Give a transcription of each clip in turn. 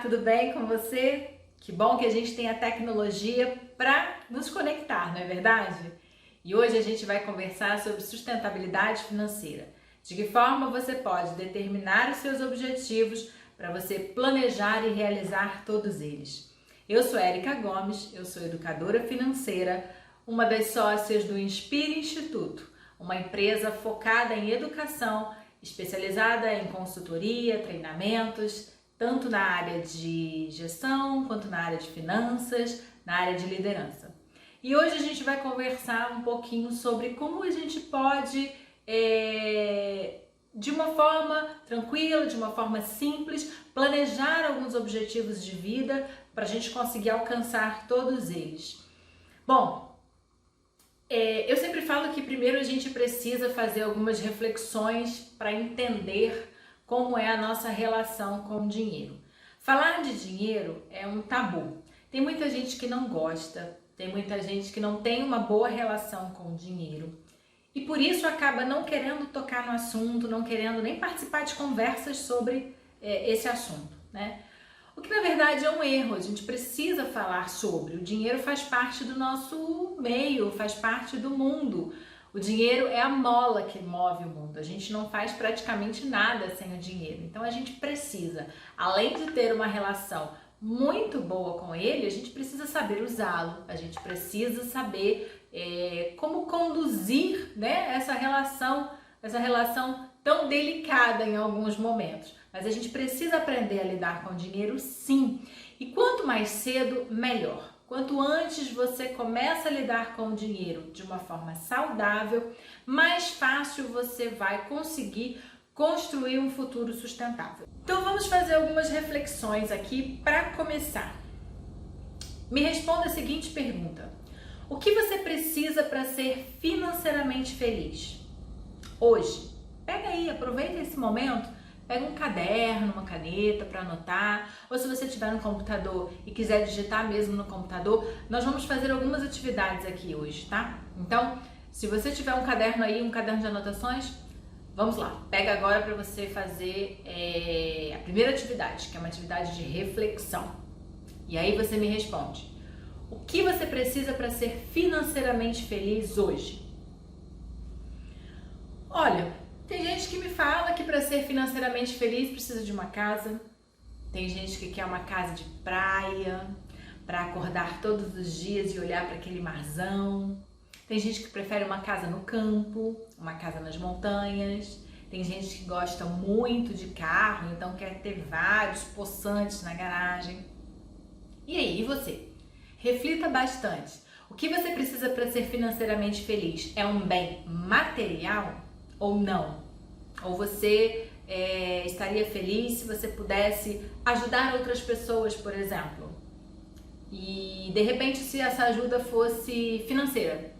tudo bem com você? Que bom que a gente tem a tecnologia para nos conectar, não é verdade? E hoje a gente vai conversar sobre sustentabilidade financeira. De que forma você pode determinar os seus objetivos para você planejar e realizar todos eles. Eu sou Érica Gomes, eu sou educadora financeira, uma das sócias do Inspire Instituto, uma empresa focada em educação, especializada em consultoria, treinamentos, tanto na área de gestão, quanto na área de finanças, na área de liderança. E hoje a gente vai conversar um pouquinho sobre como a gente pode, de uma forma tranquila, de uma forma simples, planejar alguns objetivos de vida para a gente conseguir alcançar todos eles. Bom, eu sempre falo que primeiro a gente precisa fazer algumas reflexões para entender como é a nossa relação com o dinheiro. Falar de dinheiro é um tabu. Tem muita gente que não gosta, tem muita gente que não tem uma boa relação com o dinheiro e por isso acaba não querendo tocar no assunto, não querendo nem participar de conversas sobre esse assunto, né? O que na verdade é um erro, a gente precisa falar sobre. O dinheiro faz parte do nosso meio, faz parte do mundo. O dinheiro é a mola que move o mundo, a gente não faz praticamente nada sem o dinheiro. Então a gente precisa, além de ter uma relação muito boa com ele, a gente precisa saber usá-lo, a gente precisa saber como conduzir, né, essa relação tão delicada em alguns momentos. Mas a gente precisa aprender a lidar com o dinheiro, sim. E quanto mais cedo, melhor. Quanto antes você começa a lidar com o dinheiro de uma forma saudável, mais fácil você vai conseguir construir um futuro sustentável. Então vamos fazer algumas reflexões aqui para começar. Me responda a seguinte pergunta: o que você precisa para ser financeiramente feliz? Hoje, pega aí, aproveita esse momento. Pega um caderno, uma caneta para anotar, ou se você tiver no computador e quiser digitar mesmo no computador, nós vamos fazer algumas atividades aqui hoje, tá? Então, se você tiver um caderno aí, um caderno de anotações, vamos lá. Pega agora para você fazer a primeira atividade, que é uma atividade de reflexão. E aí você me responde: o que você precisa para ser financeiramente feliz hoje? Olha, tem gente que me fala que para ser financeiramente feliz precisa de uma casa. Tem gente que quer uma casa de praia, para acordar todos os dias e olhar para aquele marzão. Tem gente que prefere uma casa no campo, uma casa nas montanhas. Tem gente que gosta muito de carro, então quer ter vários possantes na garagem. E aí, e você? Reflita bastante. O que você precisa para ser financeiramente feliz? É um bem material? Ou não? Ou você estaria feliz se você pudesse ajudar outras pessoas, por exemplo? E de repente, se essa ajuda fosse financeira,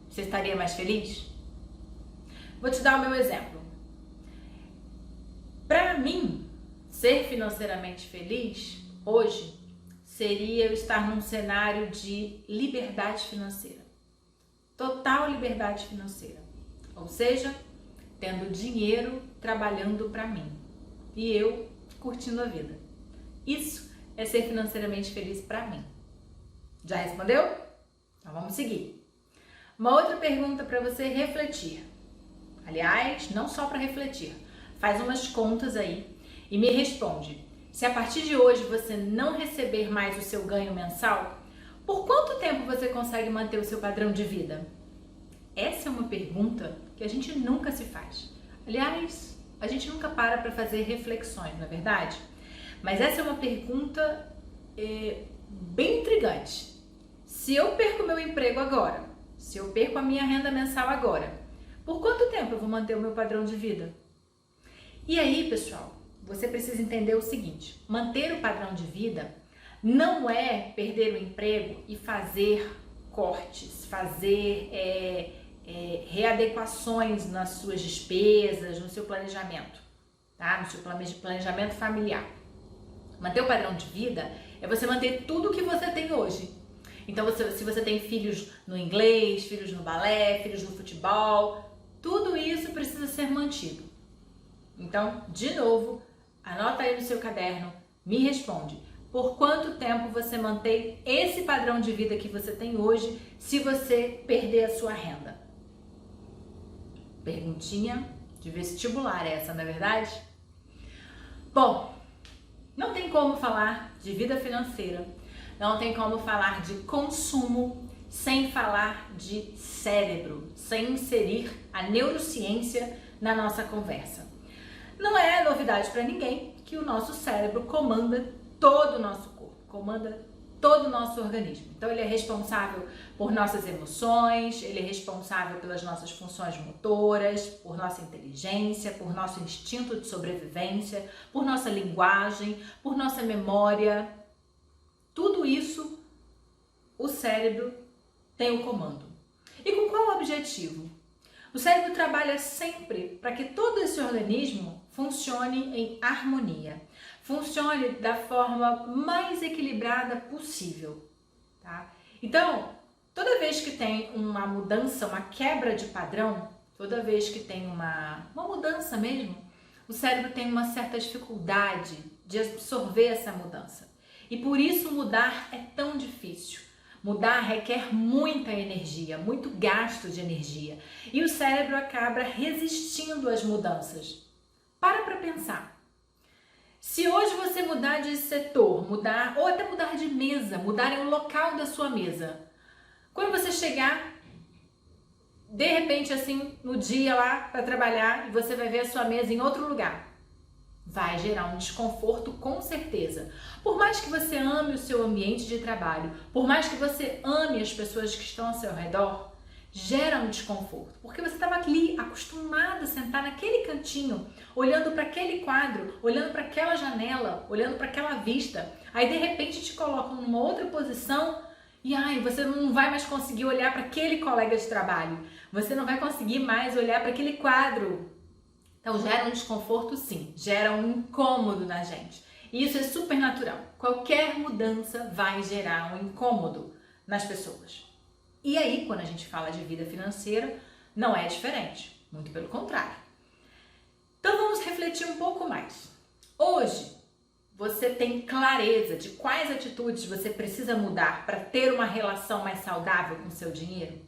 você estaria mais feliz? Vou te dar o meu exemplo. Para mim, ser financeiramente feliz hoje seria eu estar num cenário de liberdade financeira. Total liberdade financeira. Ou seja, tendo dinheiro trabalhando para mim e eu curtindo a vida. Isso é ser financeiramente feliz para mim. Já respondeu? Então vamos seguir. Uma outra pergunta para você refletir. Aliás, não só para refletir. Faz umas contas aí e me responde. Se a partir de hoje você não receber mais o seu ganho mensal, por quanto tempo você consegue manter o seu padrão de vida? Essa é uma pergunta que a gente nunca se faz. Aliás, a gente nunca para fazer reflexões, não é verdade? Mas essa é uma pergunta bem intrigante. Se eu perco meu emprego agora, se eu perco a minha renda mensal agora, por quanto tempo eu vou manter o meu padrão de vida? E aí, pessoal, você precisa entender o seguinte: manter o padrão de vida não é perder o emprego e fazer cortes, fazer readequações nas suas despesas, no seu planejamento, tá? No seu planejamento familiar. Manter o padrão de vida é você manter tudo o que você tem hoje. Então, se você tem filhos no inglês, filhos no balé, filhos no futebol, tudo isso precisa ser mantido. Então, de novo, anota aí no seu caderno, me responde. por quanto tempo você mantém esse padrão de vida que você tem hoje se você perder a sua renda? Perguntinha de vestibular essa, não é verdade? Bom, não tem como falar de vida financeira, não tem como falar de consumo sem falar de cérebro, sem inserir a neurociência na nossa conversa. Não é novidade para ninguém que o nosso cérebro comanda todo o nosso corpo, comanda todo o nosso organismo. Então ele é responsável por nossas emoções, ele é responsável pelas nossas funções motoras, por nossa inteligência, por nosso instinto de sobrevivência, por nossa linguagem, por nossa memória. Tudo isso o cérebro tem o comando. E com qual objetivo? O cérebro trabalha sempre para que todo esse organismo funcione em harmonia, funcione da forma mais equilibrada possível, tá? Então, toda vez que tem uma mudança, uma quebra de padrão, toda vez que tem uma mudança mesmo, o cérebro tem uma certa dificuldade de absorver essa mudança. E por isso mudar é tão difícil. Mudar requer muita energia, muito gasto de energia. E o cérebro acaba resistindo às mudanças. Para pensar. Se hoje você mudar de setor, mudar ou até mudar de mesa, mudar o local da sua mesa, quando você chegar, de repente assim, no dia lá para trabalhar e você vai ver a sua mesa em outro lugar, vai gerar um desconforto com certeza. Por mais que você ame o seu ambiente de trabalho, por mais que você ame as pessoas que estão ao seu redor, gera um desconforto, porque você estava ali acostumado a sentar naquele cantinho, olhando para aquele quadro, olhando para aquela janela, olhando para aquela vista. Aí de repente te colocam numa outra posição e você não vai mais conseguir olhar para aquele colega de trabalho, você não vai conseguir mais olhar para aquele quadro. Então gera um desconforto sim, gera um incômodo na gente. E isso é super natural. Qualquer mudança vai gerar um incômodo nas pessoas. E aí, quando a gente fala de vida financeira, não é diferente, muito pelo contrário. Então vamos refletir um pouco mais. Hoje, você tem clareza de quais atitudes você precisa mudar para ter uma relação mais saudável com o seu dinheiro?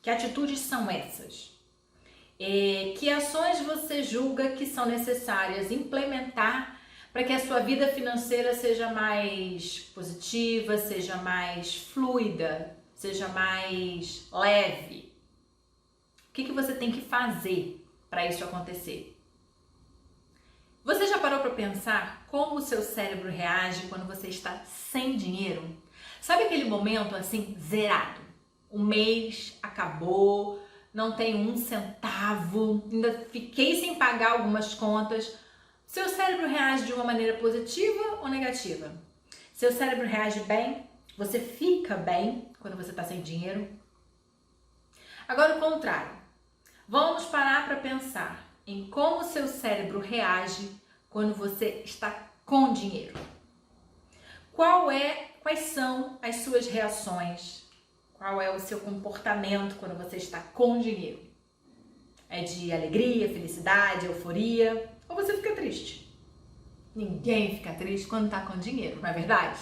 Que atitudes são essas? Que ações você julga que são necessárias implementar para que a sua vida financeira seja mais positiva, seja mais fluida, seja mais leve? O que você tem que fazer para isso acontecer? Você já parou para pensar como o seu cérebro reage quando você está sem dinheiro? Sabe aquele momento assim, zerado? O mês acabou, não tenho um centavo, ainda fiquei sem pagar algumas contas. Seu cérebro reage de uma maneira positiva ou negativa? Seu cérebro reage bem? Você fica bem quando você está sem dinheiro? Agora o contrário. Vamos parar para pensar em como seu cérebro reage quando você está com dinheiro. Quais são as suas reações? Qual é o seu comportamento quando você está com dinheiro? É de alegria, felicidade, euforia? Ou você fica triste? Ninguém fica triste quando está com dinheiro, não é verdade?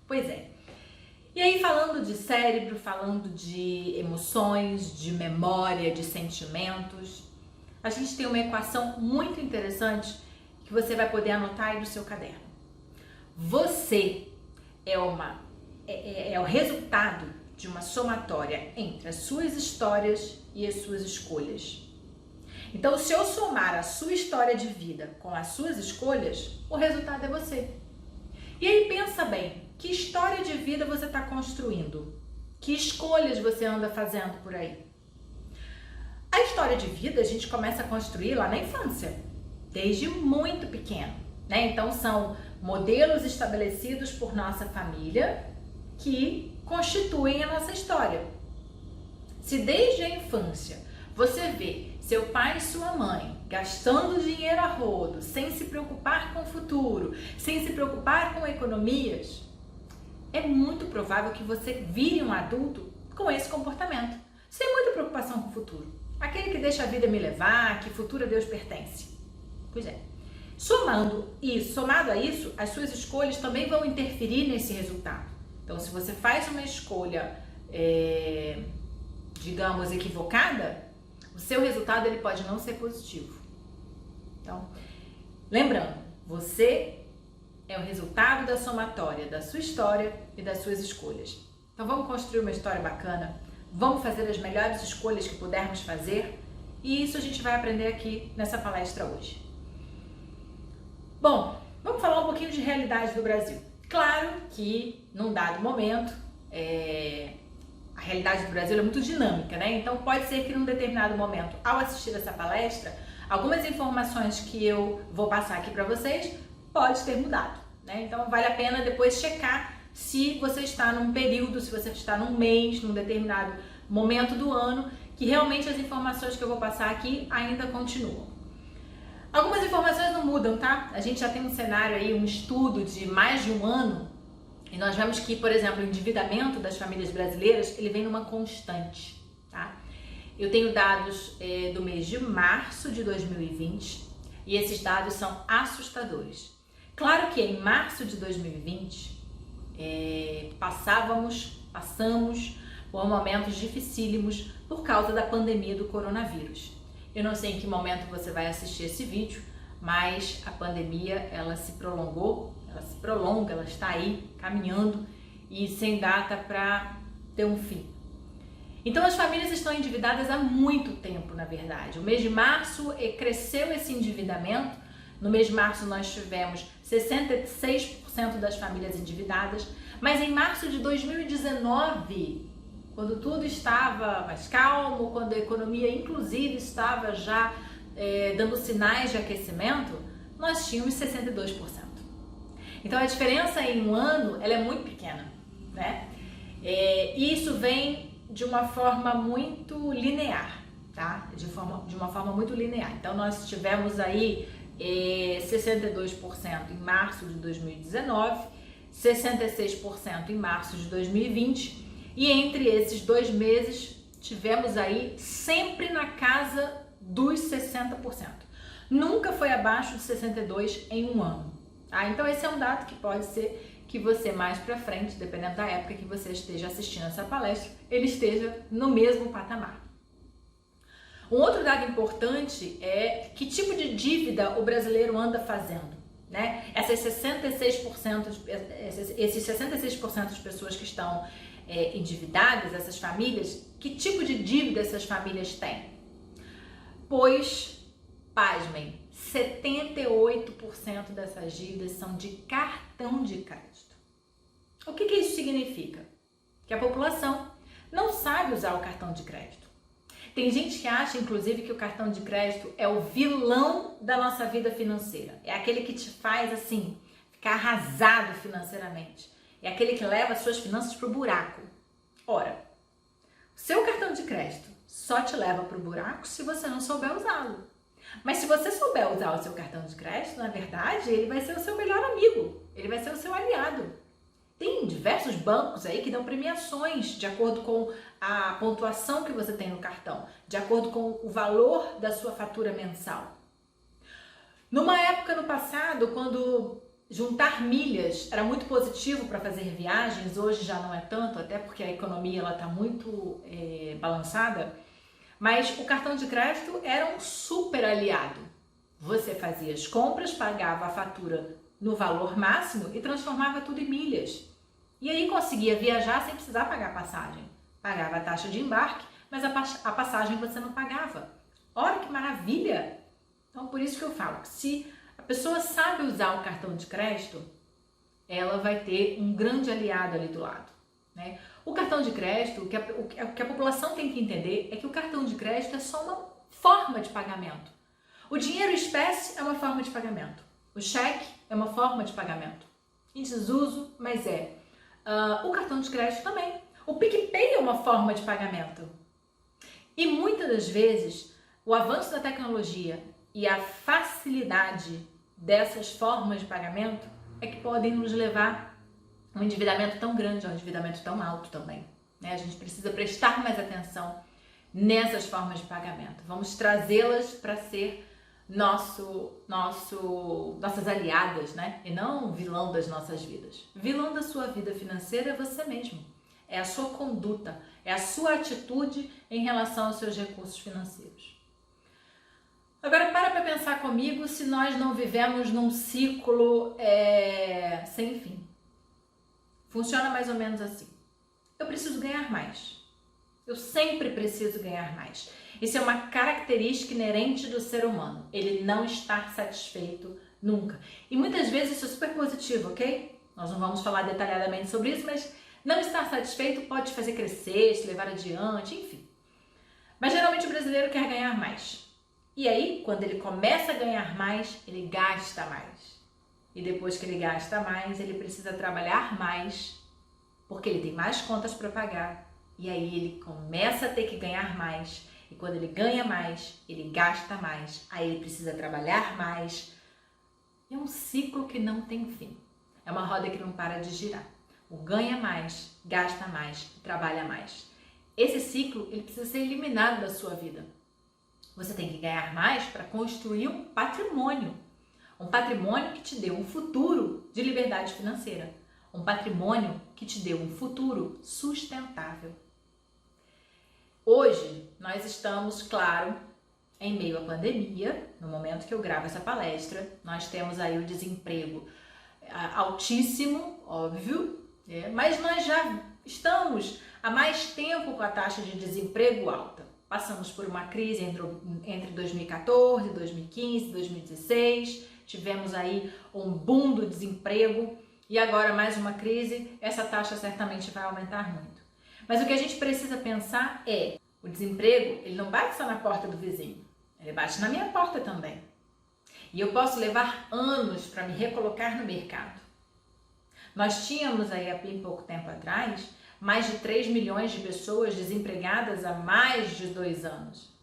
Pois é. E aí, falando de cérebro, falando de emoções, de memória, de sentimentos, a gente tem uma equação muito interessante que você vai poder anotar aí no seu caderno. Você é o resultado de uma somatória entre as suas histórias e as suas escolhas. Então, se eu somar a sua história de vida com as suas escolhas, o resultado é você. E aí pensa bem, que história de vida você está construindo? Que escolhas você anda fazendo por aí? A história de vida a gente começa a construir lá na infância, desde muito pequeno, né? Então são modelos estabelecidos por nossa família que constituem a nossa história. Se desde a infância você vê seu pai e sua mãe gastando dinheiro a rodo, sem se preocupar com o futuro, sem se preocupar com economias, é muito provável que você vire um adulto com esse comportamento, sem muita preocupação com o futuro. Aquele que deixa a vida me levar, que futuro a Deus pertence. Pois é. Somado a isso, as suas escolhas também vão interferir nesse resultado. Então, se você faz uma escolha, digamos, equivocada, o seu resultado ele pode não ser positivo. Então, lembrando, você é o resultado da somatória da sua história e das suas escolhas. Então, vamos construir uma história bacana, vamos fazer as melhores escolhas que pudermos fazer, e isso a gente vai aprender aqui nessa palestra hoje. Bom, vamos falar um pouquinho de realidade do Brasil. Claro que, num dado momento, a realidade do Brasil é muito dinâmica, né? Então, pode ser que num determinado momento, ao assistir essa palestra, algumas informações que eu vou passar aqui para vocês pode ter mudado, né? Então, vale a pena depois checar se você está num período, se você está num mês, num determinado momento do ano, que realmente as informações que eu vou passar aqui ainda continuam. Algumas informações não mudam, tá? A gente já tem um cenário aí, um estudo de mais de um ano, e nós vemos que, por exemplo, o endividamento das famílias brasileiras, ele vem numa constante, tá? Eu tenho dados do mês de março de 2020, e esses dados são assustadores. Claro que em março de 2020, passamos por momentos dificílimos por causa da pandemia do coronavírus. Eu não sei em que momento você vai assistir esse vídeo, mas a pandemia, ela se prolonga, ela está aí caminhando e sem data para ter um fim. Então as famílias estão endividadas há muito tempo, na verdade. O mês de março cresceu esse endividamento. No mês de março nós tivemos 66% das famílias endividadas, mas em março de 2019, quando tudo estava mais calmo, quando a economia inclusive estava já dando sinais de aquecimento, nós tínhamos 62%. Então a diferença em um ano ela é muito pequena, né? E isso vem de uma forma muito linear, tá? De uma forma muito linear. Então nós tivemos aí 62% em março de 2019, 66% em março de 2020, e entre esses 2 meses tivemos aí sempre na casa dos 60%. Nunca foi abaixo de 62% em um ano. Tá? Então esse é um dado que pode ser que você mais pra frente, dependendo da época que você esteja assistindo essa palestra, ele esteja no mesmo patamar. Um outro dado importante é que tipo de dívida o brasileiro anda fazendo, né? Esses 66% de pessoas que estão endividadas, essas famílias, que tipo de dívida essas famílias têm? Pois, pasmem, 78% dessas dívidas são de cartão de crédito. O que isso significa? Que a população não sabe usar o cartão de crédito. Tem gente que acha, inclusive, que o cartão de crédito é o vilão da nossa vida financeira. É aquele que te faz, assim, ficar arrasado financeiramente. É aquele que leva as suas finanças pro buraco. Ora, o seu cartão de crédito só te leva pro buraco se você não souber usá-lo. Mas se você souber usar o seu cartão de crédito, na verdade, ele vai ser o seu melhor amigo. Ele vai ser o seu aliado. Tem diversos bancos aí que dão premiações de acordo com a pontuação que você tem no cartão, de acordo com o valor da sua fatura mensal. Numa época no passado, quando juntar milhas era muito positivo para fazer viagens, hoje já não é tanto, até porque a economia está muito balançada, mas o cartão de crédito era um super aliado. Você fazia as compras, pagava a fatura no valor máximo e transformava tudo em milhas. E aí conseguia viajar sem precisar pagar passagem. Pagava a taxa de embarque, mas a passagem você não pagava. Olha que maravilha! Então por isso que eu falo que se a pessoa sabe usar o cartão de crédito, ela vai ter um grande aliado ali do lado, né? O cartão de crédito, o que a população tem que entender é que o cartão de crédito é só uma forma de pagamento. O dinheiro espécie é uma forma de pagamento. O cheque é uma forma de pagamento. Em desuso, mas é. O cartão de crédito também. O PicPay é uma forma de pagamento. E muitas das vezes, o avanço da tecnologia e a facilidade dessas formas de pagamento é que podem nos levar a um endividamento tão grande, a um endividamento tão alto também, né? A gente precisa prestar mais atenção nessas formas de pagamento. Vamos trazê-las para ser nossas aliadas, né? E não vilão das nossas vidas. Vilão da sua vida financeira é você mesmo. É a sua conduta, é a sua atitude em relação aos seus recursos financeiros. Agora para pensar comigo se nós não vivemos num ciclo sem fim. Funciona mais ou menos assim. Eu preciso ganhar mais. Eu sempre preciso ganhar mais. Isso é uma característica inerente do ser humano. Ele não está satisfeito nunca. E muitas vezes isso é super positivo, ok? Nós não vamos falar detalhadamente sobre isso, mas não estar satisfeito pode te fazer crescer, te levar adiante, enfim. Mas geralmente o brasileiro quer ganhar mais. E aí, quando ele começa a ganhar mais, ele gasta mais. E depois que ele gasta mais, ele precisa trabalhar mais, porque ele tem mais contas para pagar. E aí ele começa a ter que ganhar mais. E quando ele ganha mais, ele gasta mais. Aí ele precisa trabalhar mais. É um ciclo que não tem fim. É uma roda que não para de girar. O ganha mais, gasta mais, trabalha mais. Esse ciclo ele precisa ser eliminado da sua vida. Você tem que ganhar mais para construir um patrimônio. Um patrimônio que te dê um futuro de liberdade financeira. Um patrimônio que te dê um futuro sustentável. Hoje, nós estamos, claro, em meio à pandemia, no momento que eu gravo essa palestra, nós temos aí o desemprego altíssimo, óbvio, mas nós já estamos há mais tempo com a taxa de desemprego alta. Passamos por uma crise entre 2014, 2015, 2016, tivemos aí um boom do desemprego e agora mais uma crise, essa taxa certamente vai aumentar muito. Mas o que a gente precisa pensar é, o desemprego, ele não bate só na porta do vizinho, ele bate na minha porta também. E eu posso levar anos para me recolocar no mercado. Nós tínhamos aí, há bem pouco tempo atrás, mais de 3 milhões de pessoas desempregadas há mais de 2 anos.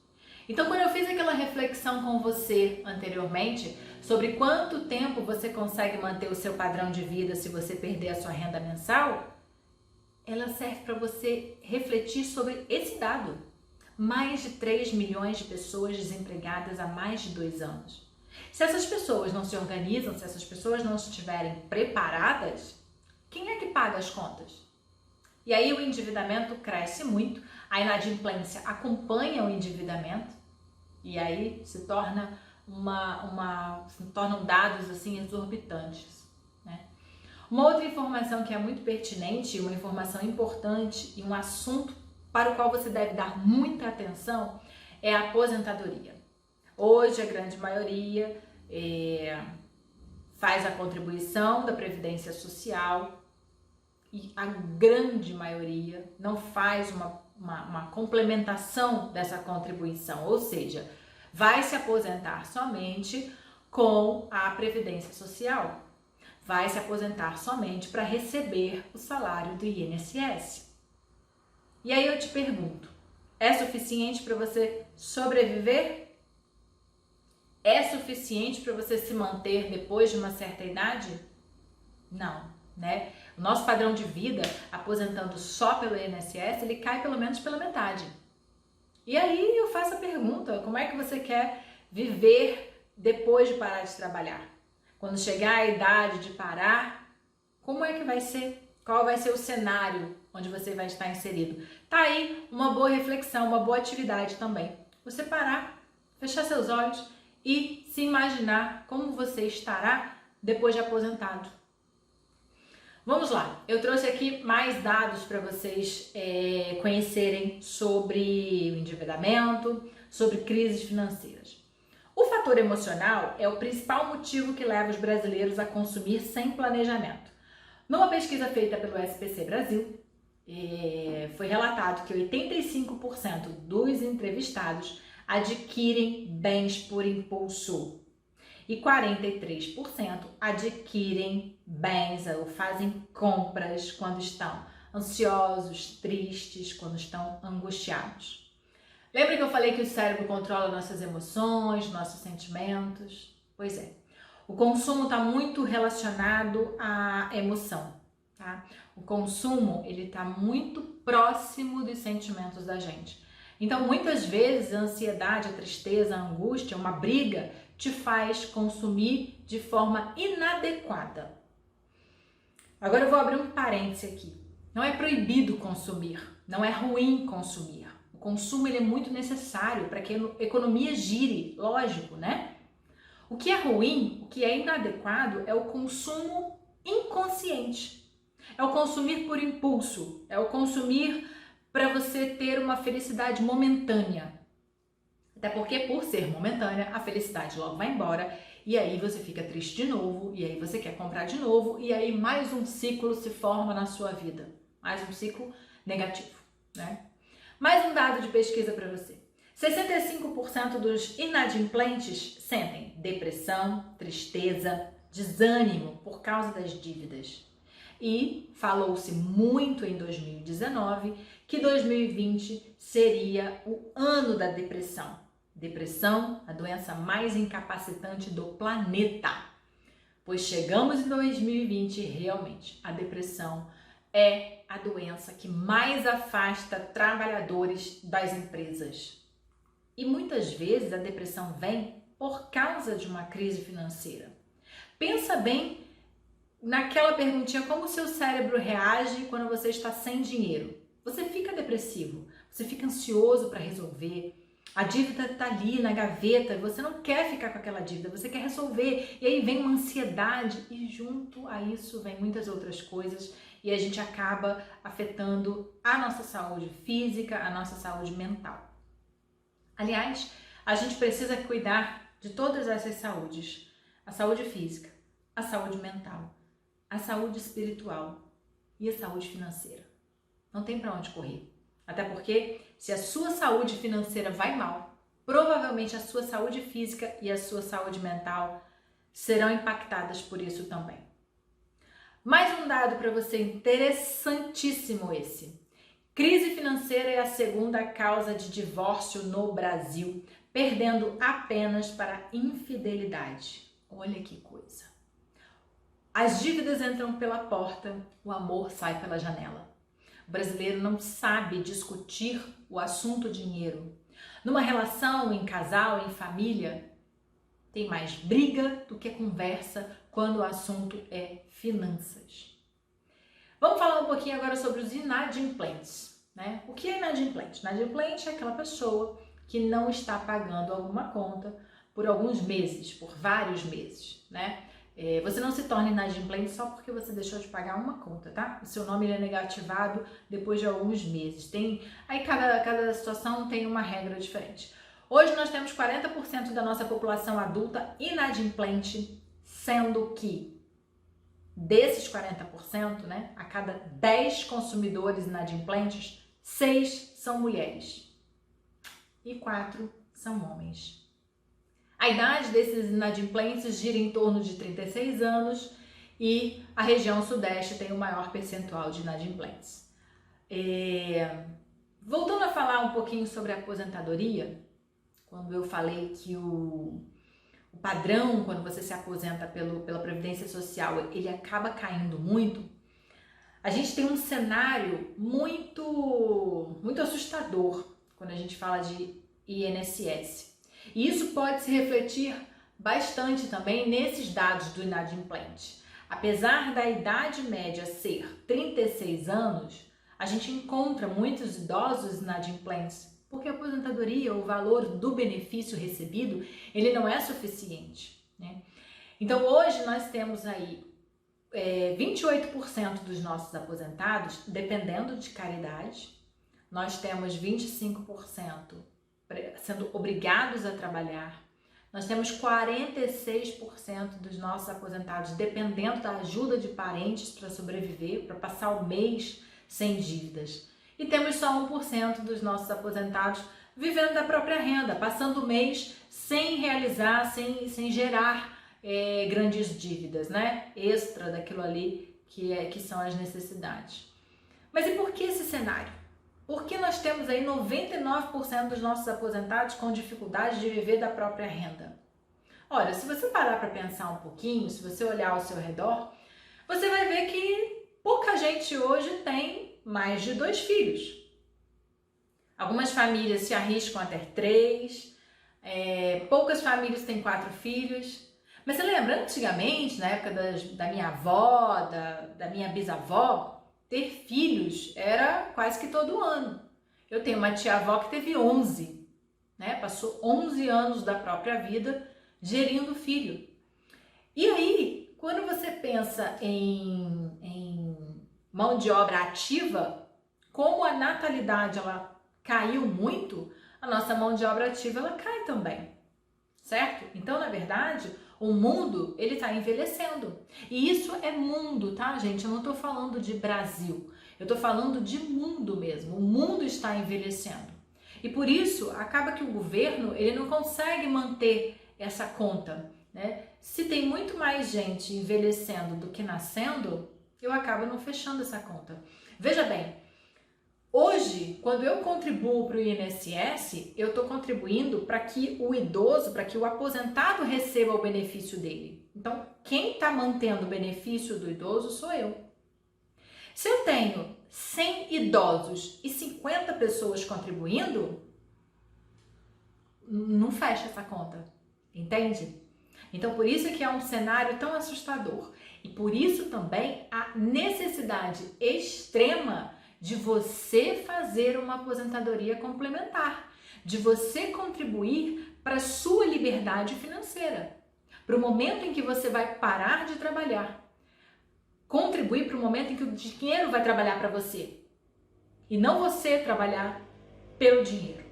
Então, quando eu fiz aquela reflexão com você anteriormente, sobre quanto tempo você consegue manter o seu padrão de vida se você perder a sua renda mensal, ela serve para você refletir sobre esse dado. Mais de 3 milhões de pessoas desempregadas há mais de 2 anos. Se essas pessoas não se organizam, se essas pessoas não estiverem preparadas, quem é que paga as contas? E aí o endividamento cresce muito, a inadimplência acompanha o endividamento e aí se tornam dados assim exorbitantes, né? Uma outra informação que é muito pertinente, uma informação importante e um assunto para o qual você deve dar muita atenção é a aposentadoria. Hoje a grande maioria faz a contribuição da Previdência Social e a grande maioria não faz uma complementação dessa contribuição, ou seja, vai se aposentar somente com a Previdência Social, vai se aposentar somente para receber o salário do INSS. E aí eu te pergunto, é suficiente para você sobreviver? É suficiente para você se manter depois de uma certa idade? Não, né? O nosso padrão de vida, aposentando só pelo INSS, ele cai pelo menos pela metade. E aí eu faço a pergunta, como é que você quer viver depois de parar de trabalhar? Quando chegar a idade de parar, como é que vai ser? Qual vai ser o cenário onde você vai estar inserido? Tá aí uma boa reflexão, uma boa atividade também. Você parar, fechar seus olhos e se imaginar como você estará depois de aposentado. Vamos lá, eu trouxe aqui mais dados para vocês conhecerem sobre o endividamento, sobre crises financeiras. O fator emocional é o principal motivo que leva os brasileiros a consumir sem planejamento. Numa pesquisa feita pelo SPC Brasil, foi relatado que 85% dos entrevistados adquirem bens por impulso e 43% adquirem bens ou fazem compras quando estão ansiosos, tristes, quando estão angustiados. Lembra que eu falei que o cérebro controla nossas emoções, nossos sentimentos? Pois é, o consumo está muito relacionado à emoção, tá? O consumo, ele está muito próximo dos sentimentos da gente. Então, muitas vezes, a ansiedade, a tristeza, a angústia, uma briga, te faz consumir de forma inadequada. Agora eu vou abrir um parêntese aqui. Não é proibido consumir, não é ruim consumir. O consumo ele é muito necessário para que a economia gire, lógico, né? O que é ruim, o que é inadequado é o consumo inconsciente. É o consumir por impulso, é o consumir para você ter uma felicidade momentânea. Até porque, por ser momentânea, a felicidade logo vai embora e aí você fica triste de novo, e aí você quer comprar de novo, e aí mais um ciclo se forma na sua vida. Mais um ciclo negativo, né? Mais um dado de pesquisa para você. 65% dos inadimplentes sentem depressão, tristeza, desânimo por causa das dívidas. E falou-se muito em 2019 que 2020 seria o ano da depressão. Depressão, a doença mais incapacitante do planeta. Pois chegamos em 2020 e realmente a depressão é a doença que mais afasta trabalhadores das empresas. E muitas vezes a depressão vem por causa de uma crise financeira. Pensa bem naquela perguntinha, como o seu cérebro reage quando você está sem dinheiro? Você fica depressivo, você fica ansioso para resolver, a dívida está ali na gaveta, você não quer ficar com aquela dívida, você quer resolver, e aí vem uma ansiedade e junto a isso vem muitas outras coisas e a gente acaba afetando a nossa saúde física, a nossa saúde mental. Aliás, a gente precisa cuidar de todas essas saúdes, a saúde física, a saúde mental, a saúde espiritual e a saúde financeira. Não tem para onde correr. Até porque, se a sua saúde financeira vai mal, provavelmente a sua saúde física e a sua saúde mental serão impactadas por isso também. Mais um dado para você interessantíssimo esse. Crise financeira é a segunda causa de divórcio no Brasil, perdendo apenas para infidelidade. Olha que coisa. As dívidas entram pela porta, o amor sai pela janela. O brasileiro não sabe discutir o assunto dinheiro. Numa relação, em casal, em família, tem mais briga do que conversa quando o assunto é finanças. Vamos falar um pouquinho agora sobre os inadimplentes, né? O que é inadimplente? Inadimplente é aquela pessoa que não está pagando alguma conta por alguns meses, por vários meses, né? Você não se torna inadimplente só porque você deixou de pagar uma conta, tá? O seu nome ele é negativado depois de alguns meses. Aí cada situação tem uma regra diferente. Hoje nós temos 40% da nossa população adulta inadimplente, sendo que desses 40%, né, a cada 10 consumidores inadimplentes, 6 são mulheres e 4 são homens. A idade desses inadimplentes gira em torno de 36 anos e a região sudeste tem o maior percentual de inadimplentes. Voltando a falar um pouquinho sobre a aposentadoria, quando eu falei que o padrão, quando você se aposenta pela Previdência Social, ele acaba caindo muito, a gente tem um cenário muito assustador quando a gente fala de INSS. E isso pode se refletir bastante também nesses dados do inadimplente. Apesar da idade média ser 36 anos, a gente encontra muitos idosos inadimplentes, porque a aposentadoria, o valor do benefício recebido, ele não é suficiente, né? Então hoje nós temos aí 28% dos nossos aposentados dependendo de caridade, nós temos 25% sendo obrigados a trabalhar, nós temos 46% dos nossos aposentados dependendo da ajuda de parentes para sobreviver, para passar o mês sem dívidas. E temos só 1% dos nossos aposentados vivendo da própria renda, passando o mês sem realizar, sem gerar grandes dívidas, né? Extra daquilo ali que são as necessidades. Mas e por que esse cenário? Porque nós temos aí 99% dos nossos aposentados com dificuldade de viver da própria renda. Olha, se você parar para pensar um pouquinho, se você olhar ao seu redor, você vai ver que pouca gente hoje tem mais de 2 filhos. Algumas famílias se arriscam a ter 3, poucas famílias têm 4 filhos. Mas você lembra, antigamente, na época da minha avó, da minha bisavó, ter filhos era quase que todo ano. Eu tenho uma tia-avó que teve 11, né? Passou 11 anos da própria vida gerindo filho. E aí, quando você pensa em mão de obra ativa, como a natalidade ela caiu muito, a nossa mão de obra ativa ela cai também, certo? Então, na verdade, o mundo ele está envelhecendo. E isso é mundo, tá, gente? Eu não estou falando de Brasil, eu estou falando de mundo mesmo. O mundo está envelhecendo. E por isso, acaba que o governo ele não consegue manter essa conta, né? Se tem muito mais gente envelhecendo do que nascendo, eu acabo não fechando essa conta. Veja bem, hoje, quando eu contribuo para o INSS, eu estou contribuindo para que o idoso, para que o aposentado receba o benefício dele. Então, quem está mantendo o benefício do idoso sou eu. Se eu tenho 100 idosos e 50 pessoas contribuindo, não fecha essa conta, entende? Então, por isso que é um cenário tão assustador. E por isso também a necessidade extrema de você fazer uma aposentadoria complementar, de você contribuir para a sua liberdade financeira, para o momento em que você vai parar de trabalhar, contribuir para o momento em que o dinheiro vai trabalhar para você e não você trabalhar pelo dinheiro.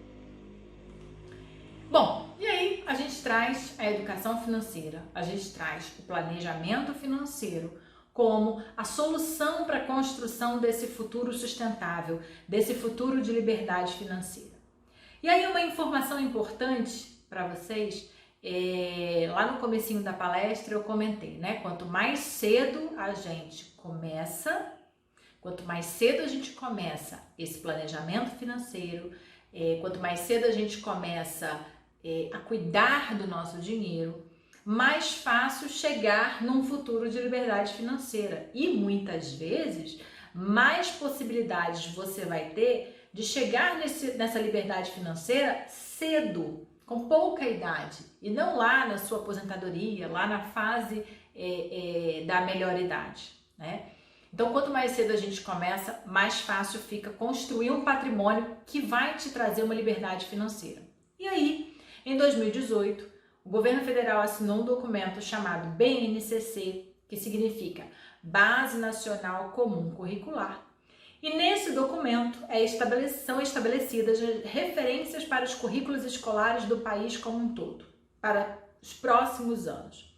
Bom, e aí a gente traz a educação financeira, a gente traz o planejamento financeiro como a solução para a construção desse futuro sustentável, desse futuro de liberdade financeira. E aí uma informação importante para vocês, lá no comecinho da palestra eu comentei, né? Quanto mais cedo a gente começa esse planejamento financeiro, quanto mais cedo a gente começa a cuidar do nosso dinheiro, mais fácil chegar num futuro de liberdade financeira. E muitas vezes, mais possibilidades você vai ter de chegar nessa liberdade financeira cedo, com pouca idade, e não lá na sua aposentadoria, lá na fase da melhor idade, né? Então, quanto mais cedo a gente começa, mais fácil fica construir um patrimônio que vai te trazer uma liberdade financeira. E aí, em 2018, o governo federal assinou um documento chamado BNCC, que significa Base Nacional Comum Curricular. E nesse documento são estabelecidas referências para os currículos escolares do país como um todo, para os próximos anos.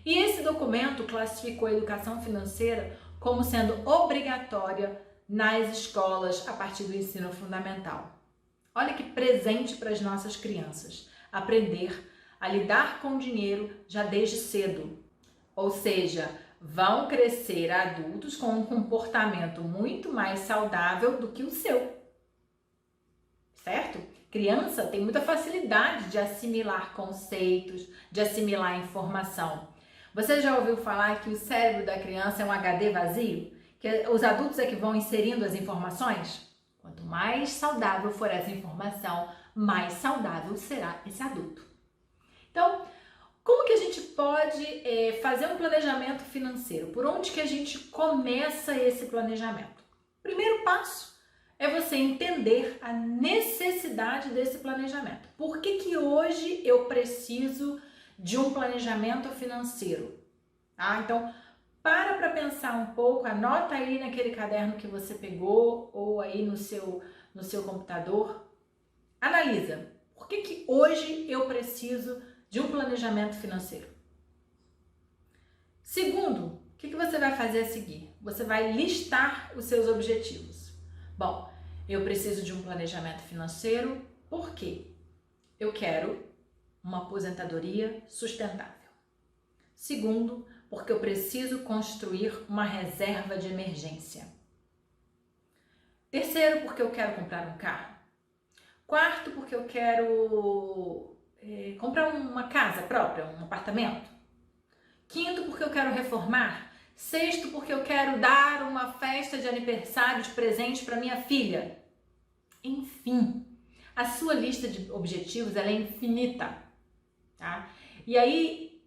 E esse documento classificou a educação financeira como sendo obrigatória nas escolas a partir do ensino fundamental. Olha que presente para as nossas crianças, aprender a lidar com o dinheiro já desde cedo. Ou seja, vão crescer adultos com um comportamento muito mais saudável do que o seu. Certo? Criança tem muita facilidade de assimilar conceitos, de assimilar informação. Você já ouviu falar que o cérebro da criança é um HD vazio? Que os adultos é que vão inserindo as informações? Quanto mais saudável for essa informação, mais saudável será esse adulto. Então, como que a gente pode fazer um planejamento financeiro? Por onde que a gente começa esse planejamento? Primeiro passo é você entender a necessidade desse planejamento. Por que que hoje eu preciso de um planejamento financeiro? Então, para pensar um pouco, anota aí naquele caderno que você pegou ou aí no seu computador. Analisa, por que que hoje eu preciso de um planejamento financeiro? Segundo, o que você vai fazer a seguir? Você vai listar os seus objetivos. Bom, eu preciso de um planejamento financeiro porque eu quero uma aposentadoria sustentável. Segundo, porque eu preciso construir uma reserva de emergência. Terceiro, porque eu quero comprar um carro. Quarto, porque eu quero comprar uma casa própria, um apartamento. Quinto, porque eu quero reformar. Sexto, porque eu quero dar uma festa de aniversário de presente para minha filha. enfim. A sua lista de objetivos, ela é infinita, tá? E aí,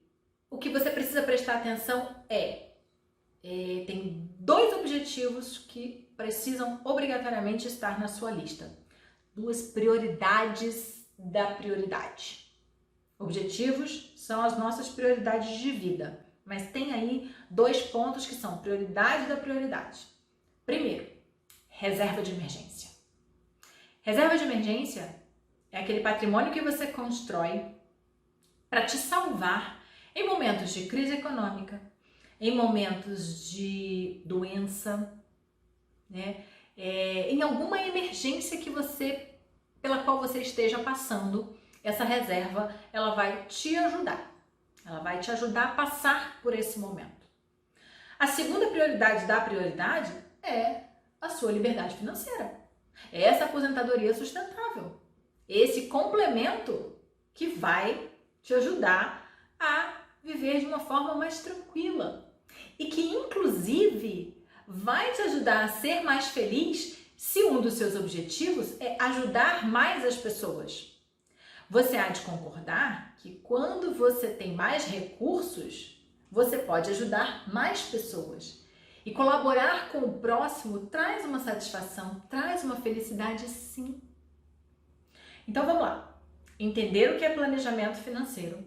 o que você precisa prestar atenção tem 2 objetivos que precisam obrigatoriamente estar na sua lista. 2 prioridades da prioridade. Objetivos são as nossas prioridades de vida, mas tem aí 2 pontos que são prioridade da prioridade. Primeiro, reserva de emergência. Reserva de emergência é aquele patrimônio que você constrói para te salvar em momentos de crise econômica, em momentos de doença, né? Em alguma emergência pela qual você esteja passando, essa reserva ela vai te ajudar. Ela vai te ajudar a passar por esse momento. A segunda prioridade da prioridade é a sua liberdade financeira. É essa aposentadoria sustentável. Esse complemento que vai te ajudar a viver de uma forma mais tranquila. E que, inclusive, vai te ajudar a ser mais feliz se um dos seus objetivos é ajudar mais as pessoas. Você há de concordar que quando você tem mais recursos, você pode ajudar mais pessoas. E colaborar com o próximo traz uma satisfação, traz uma felicidade, sim. Então vamos lá. Entender o que é planejamento financeiro.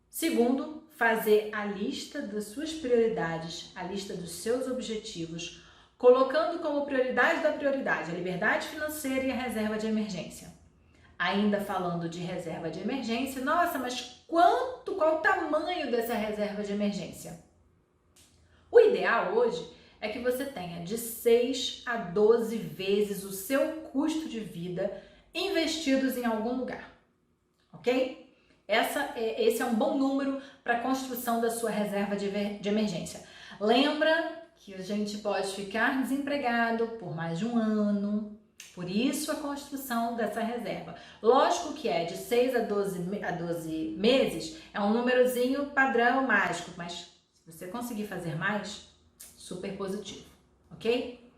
Segundo, fazer a lista das suas prioridades, a lista dos seus objetivos, colocando como prioridade da prioridade a liberdade financeira e a reserva de emergência. Ainda falando de reserva de emergência, nossa, mas qual o tamanho dessa reserva de emergência? O ideal hoje é que você tenha de 6 a 12 vezes o seu custo de vida investidos em algum lugar, ok? Esse é um bom número para a construção da sua reserva de emergência. Lembra que a gente pode ficar desempregado por mais de um ano, por isso a construção dessa reserva. Lógico que é de 6 a 12 meses, é um númerozinho padrão mágico, mas se você conseguir fazer mais, super positivo, ok?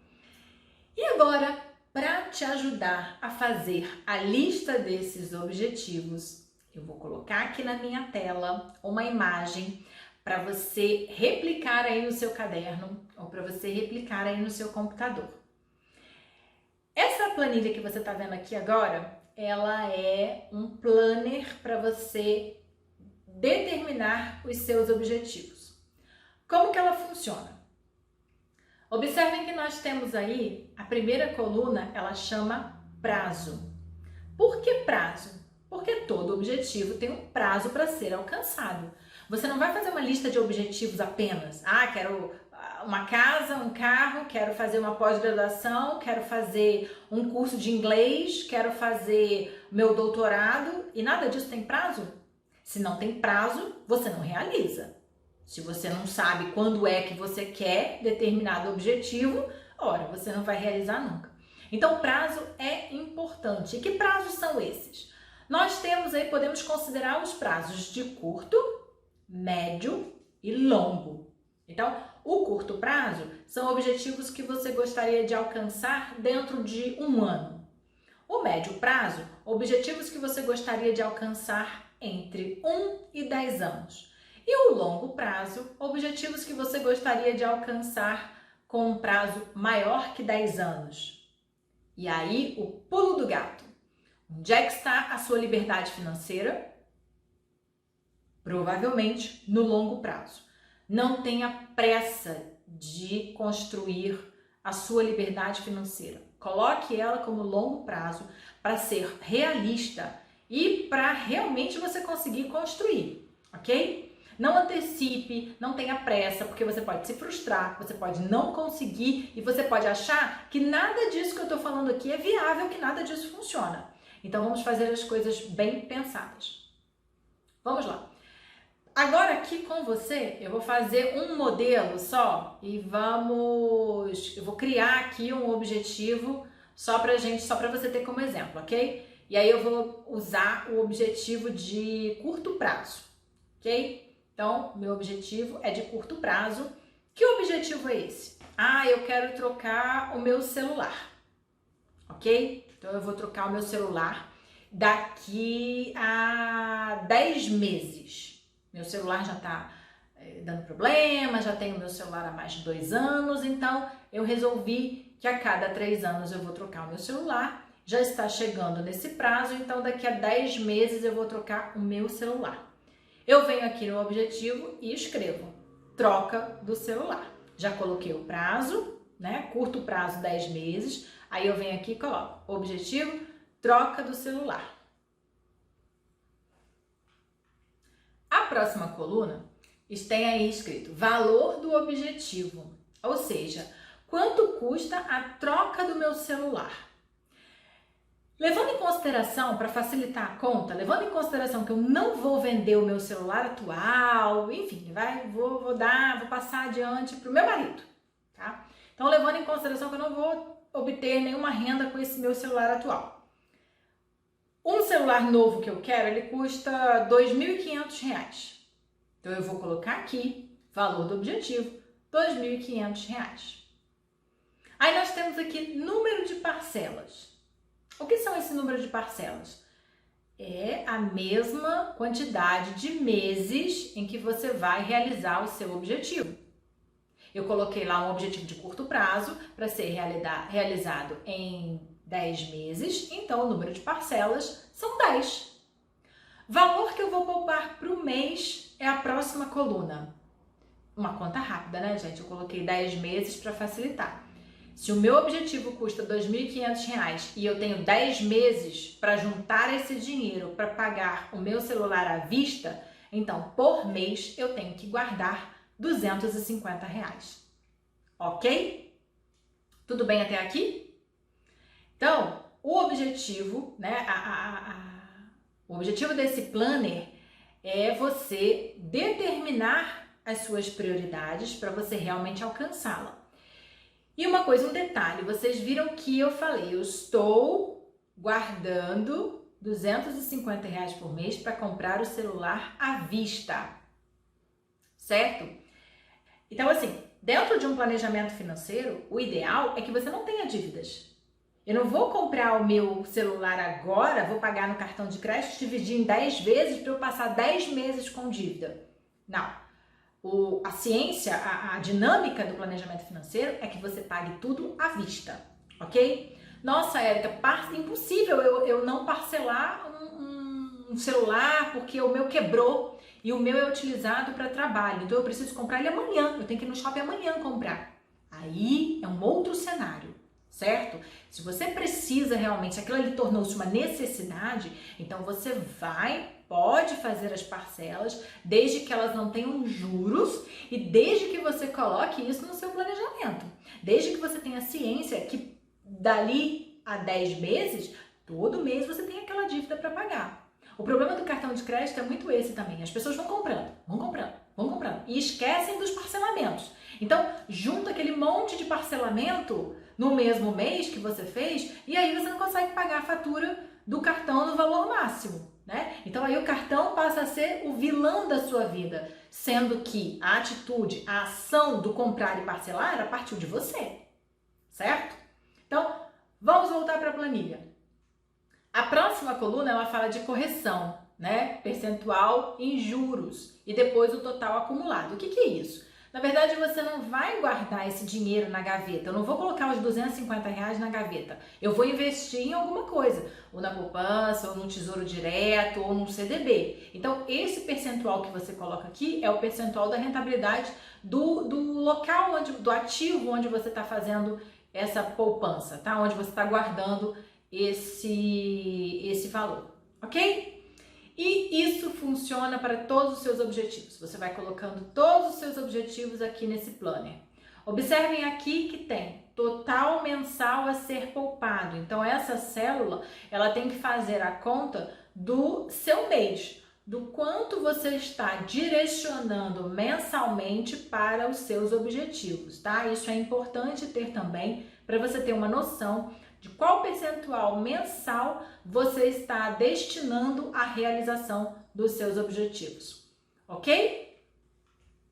E agora, para te ajudar a fazer a lista desses objetivos, eu vou colocar aqui na minha tela uma imagem para você replicar aí no seu caderno ou para você replicar aí no seu computador. Essa planilha que você está vendo aqui agora, ela é um planner para você determinar os seus objetivos. Como que ela funciona? Observem que nós temos aí, a primeira coluna, ela chama prazo. Por que prazo? Porque todo objetivo tem um prazo para ser alcançado. Você não vai fazer uma lista de objetivos apenas. Quero uma casa, um carro, quero fazer uma pós-graduação, quero fazer um curso de inglês, quero fazer meu doutorado e nada disso tem prazo? Se não tem prazo, você não realiza. Se você não sabe quando é que você quer determinado objetivo, ora, você não vai realizar nunca. Então, prazo é importante. E que prazos são esses? Nós temos aí, podemos considerar os prazos de curto, médio e longo. Então, o curto prazo são objetivos que você gostaria de alcançar dentro de um ano. O médio prazo, objetivos que você gostaria de alcançar entre 1 e 10 anos. E o longo prazo, objetivos que você gostaria de alcançar com um prazo maior que 10 anos. E aí, o pulo do gato. Onde é que está a sua liberdade financeira? Provavelmente no longo prazo. Não tenha pressa de construir a sua liberdade financeira. Coloque ela como longo prazo para ser realista e para realmente você conseguir construir, ok? Não antecipe, não tenha pressa, porque você pode se frustrar, você pode não conseguir e você pode achar que nada disso que eu estou falando aqui é viável, que nada disso funciona. Então vamos fazer as coisas bem pensadas. Vamos lá. Agora aqui com você eu vou fazer um modelo só e eu vou criar aqui um objetivo só para você ter como exemplo, ok? E aí eu vou usar o objetivo de curto prazo, ok? Então, meu objetivo é de curto prazo. Que objetivo é esse? Eu quero trocar o meu celular, ok? Então eu vou trocar o meu celular daqui a 10 meses. Meu celular já tá dando problema, já tenho meu celular há mais de 2 anos, então eu resolvi que a cada 3 anos eu vou trocar o meu celular. Já está chegando nesse prazo, então daqui a 10 meses eu vou trocar o meu celular. Eu venho aqui no objetivo e escrevo troca do celular. Já coloquei o prazo, né? Curto prazo 10 meses. Aí eu venho aqui e coloco objetivo, troca do celular. A próxima coluna tem aí escrito valor do objetivo, ou seja, quanto custa a troca do meu celular. Levando em consideração, para facilitar a conta, levando em consideração que eu não vou vender o meu celular atual, enfim, vou passar adiante para o meu marido, tá? Então, levando em consideração que eu não vou obter nenhuma renda com esse meu celular atual. Um celular novo que eu quero, ele custa R$ 2.500. Então, eu vou colocar aqui, valor do objetivo, R$ 2.500. Aí, nós temos aqui número de parcelas. O que são esse número de parcelas? É a mesma quantidade de meses em que você vai realizar o seu objetivo. Eu coloquei lá um objetivo de curto prazo para ser realizado em 10 meses, então o número de parcelas são 10. Valor que eu vou poupar para o mês é a próxima coluna. Uma conta rápida, né, gente? Eu coloquei 10 meses para facilitar. Se o meu objetivo custa R$ 2.500 e eu tenho 10 meses para juntar esse dinheiro para pagar o meu celular à vista, então por mês eu tenho que guardar R$ 250. Ok? Tudo bem até aqui? Então, o objetivo, né, o objetivo desse planner é você determinar as suas prioridades para você realmente alcançá-la. E uma coisa, um detalhe, vocês viram que eu falei, eu estou guardando R$ 250 por mês para comprar o celular à vista, certo? Então, assim, dentro de um planejamento financeiro, o ideal é que você não tenha dívidas. Eu não vou comprar o meu celular agora, vou pagar no cartão de crédito, dividir em 10 vezes para eu passar 10 meses com dívida. Não. A ciência, a dinâmica do planejamento financeiro é que você pague tudo à vista, ok? Nossa, Érica, impossível eu não parcelar um celular porque o meu quebrou e o meu é utilizado para trabalho, então eu preciso comprar ele amanhã, eu tenho que ir no shopping amanhã comprar. Aí é um outro cenário, certo? Se você precisa realmente, se aquilo ali tornou-se uma necessidade, então você pode fazer as parcelas, desde que elas não tenham juros e desde que você coloque isso no seu planejamento. Desde que você tenha ciência que dali a 10 meses, todo mês você tem aquela dívida para pagar. O problema do cartão de crédito é muito esse também. As pessoas vão comprando e esquecem dos parcelamentos. Então, junta aquele monte de parcelamento no mesmo mês que você fez e aí você não consegue pagar a fatura do cartão no valor máximo, né? Então aí o cartão passa a ser o vilão da sua vida, sendo que a atitude, a ação do comprar e parcelar partiu de você, certo? Então, vamos voltar para a planilha. A próxima coluna, ela fala de correção, né? Percentual em juros e depois o total acumulado. O que é isso? Na verdade, você não vai guardar esse dinheiro na gaveta. Eu não vou colocar os R$ 250 na gaveta. Eu vou investir em alguma coisa, ou na poupança, ou no tesouro direto, ou no CDB. Então, esse percentual que você coloca aqui é o percentual da rentabilidade do local, do ativo onde você está fazendo essa poupança, tá? Onde você está guardando esse valor, ok? E isso funciona para todos os seus objetivos. Você vai colocando todos os seus objetivos aqui nesse planner. Observem aqui que tem total mensal a ser poupado. Então essa célula, ela tem que fazer a conta do seu mês, do quanto você está direcionando mensalmente para os seus objetivos, tá? Isso é importante ter também para você ter uma noção de qual percentual mensal você está destinando à realização dos seus objetivos, ok?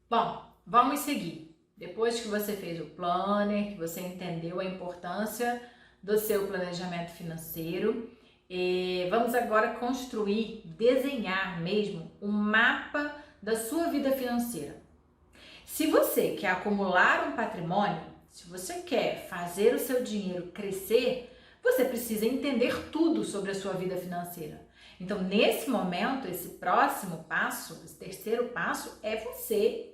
Bom, vamos seguir. Depois que você fez o planner, que você entendeu a importância do seu planejamento financeiro. Vamos agora construir, desenhar mesmo um mapa da sua vida financeira. Se você quer acumular um patrimônio, se você quer fazer o seu dinheiro crescer, você precisa entender tudo sobre a sua vida financeira. Então, nesse momento, esse próximo passo, esse terceiro passo, é você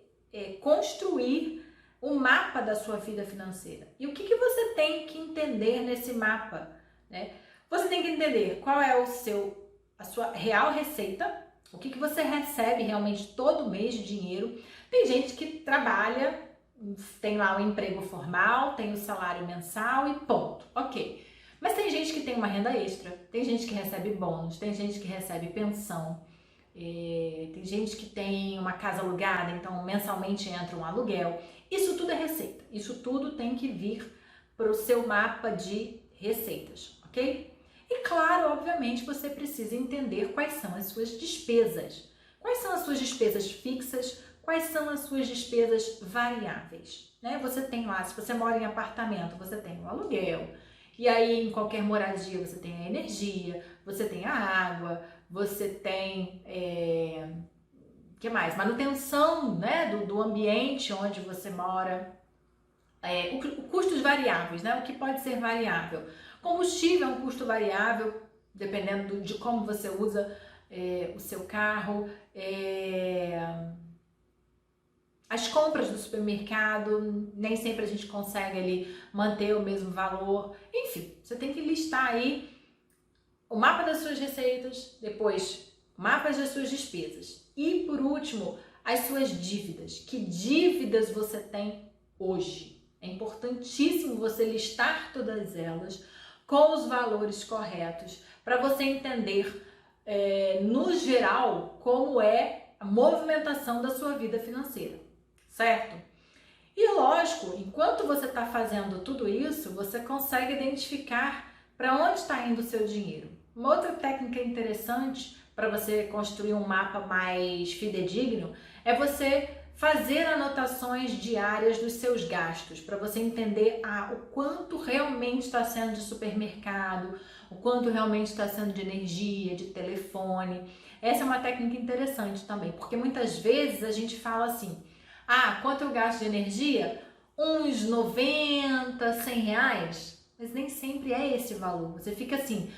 construir o mapa da sua vida financeira. E o que você tem que entender nesse mapa, né? Você tem que entender qual é a sua real receita, o que você recebe realmente todo mês de dinheiro. Tem gente que trabalha, tem lá um emprego formal, tem o salário mensal e ponto, ok. Mas tem gente que tem uma renda extra, tem gente que recebe bônus, tem gente que recebe pensão, tem gente que tem uma casa alugada, então mensalmente entra um aluguel. Isso tudo é receita, isso tudo tem que vir para o seu mapa de receitas, ok? E claro, obviamente, você precisa entender quais são as suas despesas. Quais são as suas despesas fixas, quais são as suas despesas variáveis, né? Você tem lá, se você mora em apartamento, você tem o aluguel, e aí em qualquer moradia você tem a energia, você tem a água, você tem, que mais? Manutenção, né, do ambiente onde você mora, custos variáveis, né? O que pode ser variável? Combustível é um custo variável, dependendo de como você usa o seu carro. As compras do supermercado, nem sempre a gente consegue ali manter o mesmo valor. Enfim, você tem que listar aí o mapa das suas receitas, depois mapas das suas despesas e, por último, as suas dívidas. Que dívidas você tem hoje? É importantíssimo você listar todas elas com os valores corretos para você entender, no geral, como é a movimentação da sua vida financeira, certo? E lógico, enquanto você está fazendo tudo isso, você consegue identificar para onde está indo o seu dinheiro. Uma outra técnica interessante para você construir um mapa mais fidedigno é você fazer anotações diárias dos seus gastos, para você entender o quanto realmente está sendo de supermercado, o quanto realmente está sendo de energia, de telefone. Essa é uma técnica interessante também, porque muitas vezes a gente fala assim, quanto eu gasto de energia? Uns 90, 100 reais, mas nem sempre é esse valor. Você fica assim,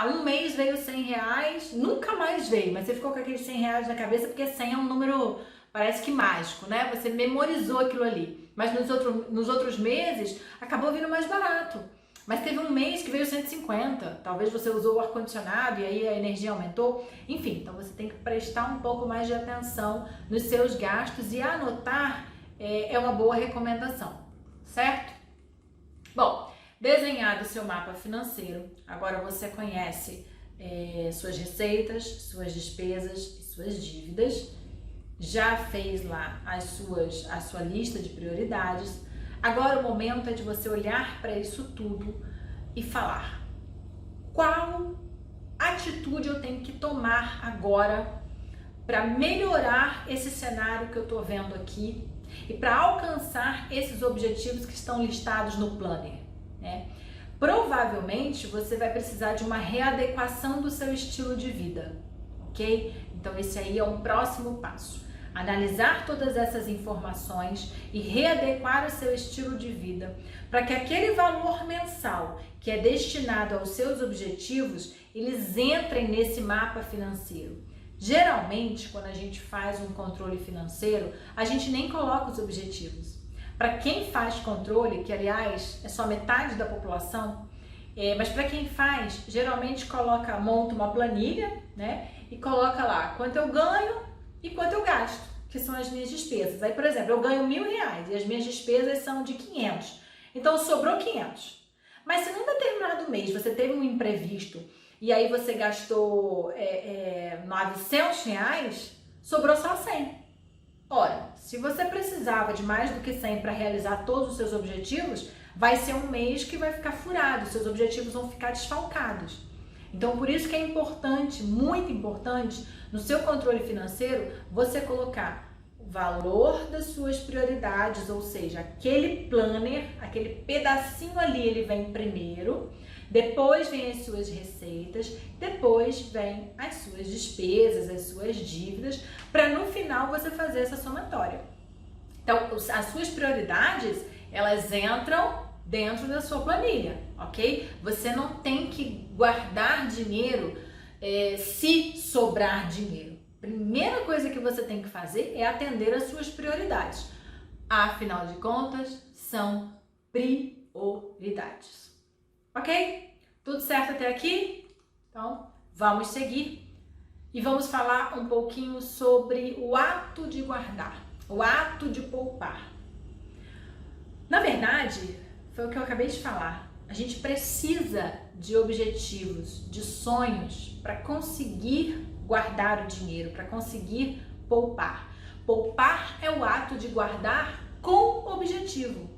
um mês veio 100 reais, nunca mais veio, mas você ficou com aqueles 100 reais na cabeça porque 100 é um número, parece que mágico, né? Você memorizou aquilo ali, mas nos outros meses acabou vindo mais barato. Mas teve um mês que veio 150, talvez você usou o ar-condicionado e aí a energia aumentou. Enfim, então você tem que prestar um pouco mais de atenção nos seus gastos e anotar é uma boa recomendação, certo? Bom, desenhado o seu mapa financeiro, agora você conhece suas receitas, suas despesas e suas dívidas, já fez lá a sua lista de prioridades. Agora o momento é de você olhar para isso tudo e falar: qual atitude eu tenho que tomar agora para melhorar esse cenário que eu estou vendo aqui e para alcançar esses objetivos que estão listados no planner, né? Provavelmente você vai precisar de uma readequação do seu estilo de vida, ok? Então esse aí é um próximo passo. Analisar todas essas informações e readequar o seu estilo de vida para que aquele valor mensal que é destinado aos seus objetivos, eles entrem nesse mapa financeiro. Geralmente, quando a gente faz um controle financeiro, a gente nem coloca os objetivos. Para quem faz controle, que aliás é só metade da população, mas para quem faz, geralmente monta uma planilha, né? E coloca lá quanto eu ganho e quanto eu gasto, que são as minhas despesas. Aí, por exemplo, eu ganho R$1.000 e as minhas despesas são de 500. Então, sobrou 500. Mas se num determinado mês você teve um imprevisto e aí você gastou R$900, sobrou só 100. Ora, se você precisava de mais do que 100 para realizar todos os seus objetivos, vai ser um mês que vai ficar furado, seus objetivos vão ficar desfalcados. Então, por isso que é importante, muito importante, no seu controle financeiro, você colocar o valor das suas prioridades, ou seja, aquele planner, aquele pedacinho ali, ele vem primeiro. depois vem as suas receitas, depois vem as suas despesas, as suas dívidas, para no final você fazer essa somatória. Então, as suas prioridades, elas entram dentro da sua planilha, ok? Você não tem que guardar dinheiro se sobrar dinheiro. Primeira coisa que você tem que fazer é atender às suas prioridades. Afinal de contas, são prioridades. Ok? Tudo certo até aqui? Então, vamos seguir e vamos falar um pouquinho sobre o ato de guardar, o ato de poupar. Na verdade, foi o que eu acabei de falar. A gente precisa de objetivos, de sonhos para conseguir guardar o dinheiro, para conseguir poupar. Poupar é o ato de guardar com objetivo.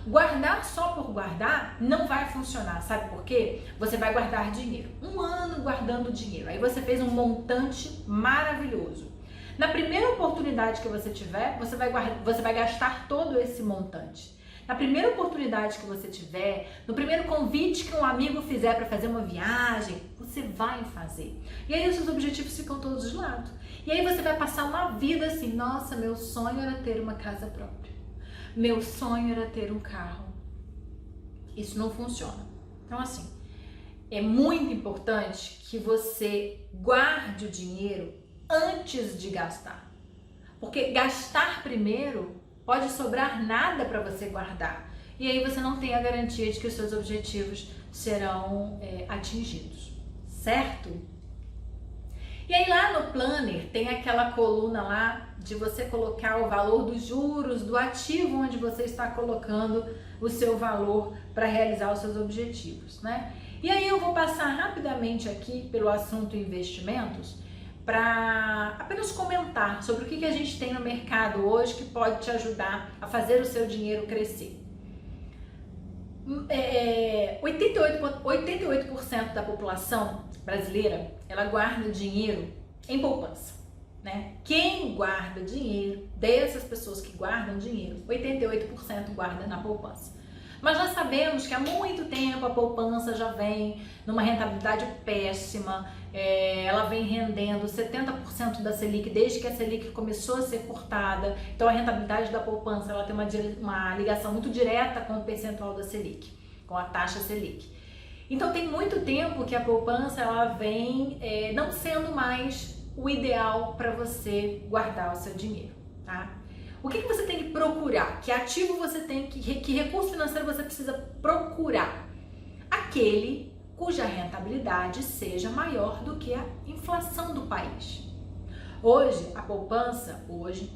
Guardar só por guardar não vai funcionar, sabe por quê? Você vai guardar dinheiro, 1 ano guardando dinheiro, aí você fez um montante maravilhoso. Na primeira oportunidade que você tiver, você vai gastar todo esse montante. Na primeira oportunidade que você tiver, no primeiro convite que um amigo fizer para fazer uma viagem, você vai fazer. E aí os seus objetivos ficam todos de lado. E aí você vai passar uma vida assim, nossa, meu sonho era ter uma casa própria. Meu sonho era ter um carro. Isso não funciona. Então, assim, é muito importante que você guarde o dinheiro antes de gastar. Porque gastar primeiro pode sobrar nada para você guardar. E aí você não tem a garantia de que os seus objetivos serão atingidos. Certo? E aí lá no planner tem aquela coluna lá de você colocar o valor dos juros do ativo onde você está colocando o seu valor para realizar os seus objetivos, né? E aí eu vou passar rapidamente aqui pelo assunto investimentos para apenas comentar sobre o que a gente tem no mercado hoje que pode te ajudar a fazer o seu dinheiro crescer. 88% da população brasileira, ela guarda dinheiro em poupança, né? Quem guarda dinheiro, dessas pessoas que guardam dinheiro, 88% guarda na poupança. Mas nós sabemos que há muito tempo a poupança já vem numa rentabilidade péssima, ela vem rendendo 70% da Selic desde que a Selic começou a ser cortada. Então a rentabilidade da poupança ela tem uma ligação muito direta com o percentual da Selic, com a taxa Selic. Então tem muito tempo que a poupança ela vem não sendo mais o ideal para você guardar o seu dinheiro, tá? O que você tem que procurar? Que ativo você tem que recurso financeiro você precisa procurar? Aquele cuja rentabilidade seja maior do que a inflação do país. Hoje, a poupança,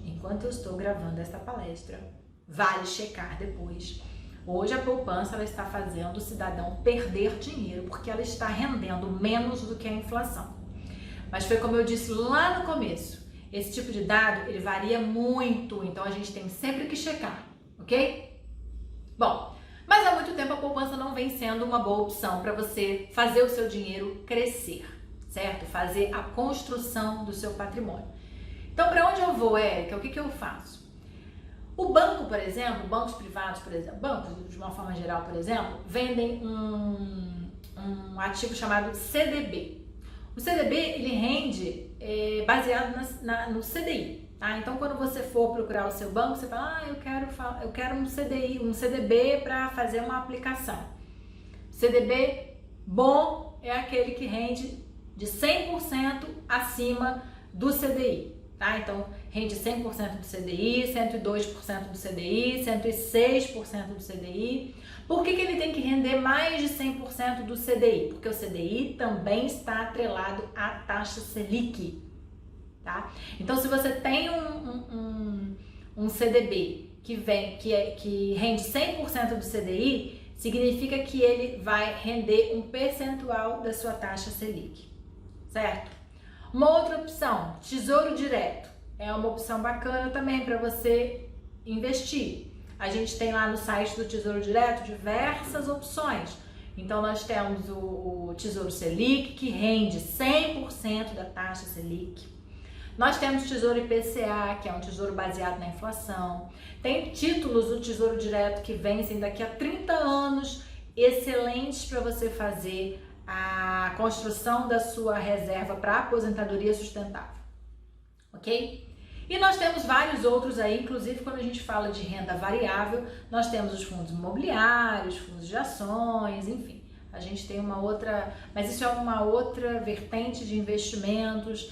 enquanto eu estou gravando esta palestra, vale checar depois. Hoje a poupança ela está fazendo o cidadão perder dinheiro porque ela está rendendo menos do que a inflação. Mas foi como eu disse lá no começo, esse tipo de dado ele varia muito, então a gente tem sempre que checar, ok? Bom, mas há muito tempo a poupança não vem sendo uma boa opção para você fazer o seu dinheiro crescer, certo? Fazer a construção do seu patrimônio. Então, para onde eu vou, Érica? O que eu faço? O banco, por exemplo, bancos privados, por exemplo, bancos de uma forma geral, por exemplo, vendem um ativo chamado CDB. O CDB, ele rende baseado no CDI, tá? Então, quando você for procurar o seu banco, você fala, eu quero um CDI, um CDB para fazer uma aplicação. CDB bom é aquele que rende de 100% acima do CDI, tá? Então, rende 100% do CDI, 102% do CDI, 106% do CDI. Por que ele tem que render mais de 100% do CDI? Porque o CDI também está atrelado à taxa Selic, tá? Então, se você tem um CDB que rende 100% do CDI, significa que ele vai render um percentual da sua taxa Selic, certo? Uma outra opção, Tesouro Direto, é uma opção bacana também para você investir. A gente tem lá no site do Tesouro Direto diversas opções. Então nós temos o Tesouro Selic, que rende 100% da taxa Selic. Nós temos o Tesouro IPCA, que é um tesouro baseado na inflação. Tem títulos do Tesouro Direto que vencem daqui a 30 anos excelentes para você fazer a construção da sua reserva para aposentadoria sustentável, ok? E nós temos vários outros aí, inclusive quando a gente fala de renda variável, nós temos os fundos imobiliários, fundos de ações, enfim. A gente tem uma outra, mas isso é uma outra vertente de investimentos,